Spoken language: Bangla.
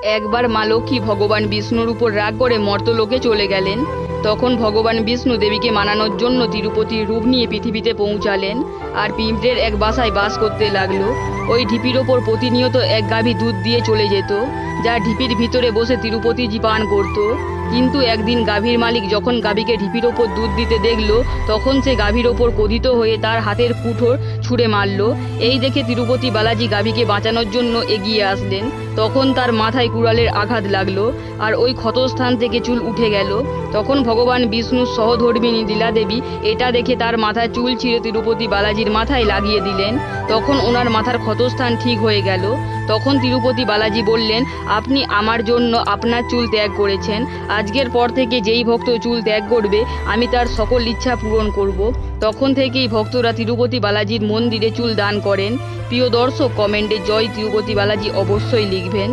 একবার মা লক্ষ্মী ভগবান বিষ্ণুর উপর রাগ করে মর্তলোকে চলে গেলেন। তখন ভগবান বিষ্ণু দেবীকে মানানোর জন্য তিরুপতির রূপ নিয়ে পৃথিবীতে পৌঁছালেন আর পিঁপড়ের এক বাসায় বাস করতে লাগলো। ওই ঢিপির ওপর প্রতিনিয়ত এক গাভী দুধ দিয়ে চলে যেত, যা ঢিপির ভিতরে বসে তিরুপতিজি পান করত। কিন্তু একদিন গাভীর মালিক যখন গাভীকে ঢিপির ওপর দুধ দিতে দেখলো, তখন সে গাভীর ওপর ক্রোধিত হয়ে তার হাতের কুঠোর ছুঁড়ে মারল। এই দেখে তিরুপতি বালাজি গাভীকে বাঁচানোর জন্য এগিয়ে আসলেন। তখন তার মাথায় কুড়ালের আঘাত লাগলো আর ওই ক্ষতস্থান থেকে চুল উঠে গেল। তখন ভগবান বিষ্ণুর সহধর্মিণী লীলাদেবী এটা দেখে তার মাথায় চুল ছিঁড়ে তিরুপতি বালাজির মাথায় লাগিয়ে দিলেন। তখন ওনার মাথার ক্ষতস্থান ঠিক হয়ে গেল। তখন তিরুপতি বালাজি বললেন, আপনি আমার জন্য আপনার চুল ত্যাগ করেছেন, আজকের পর থেকে যেই ভক্ত চুল ত্যাগ করবে আমি তার সকল ইচ্ছা পূরণ করব। তখন থেকেই ভক্তরা তিরুপতি বালাজির মন্দিরে চুল দান করেন। প্রিয় দর্শক, কমেন্টে জয় তিরুপতি বালাজি অবশ্যই লিখবেন।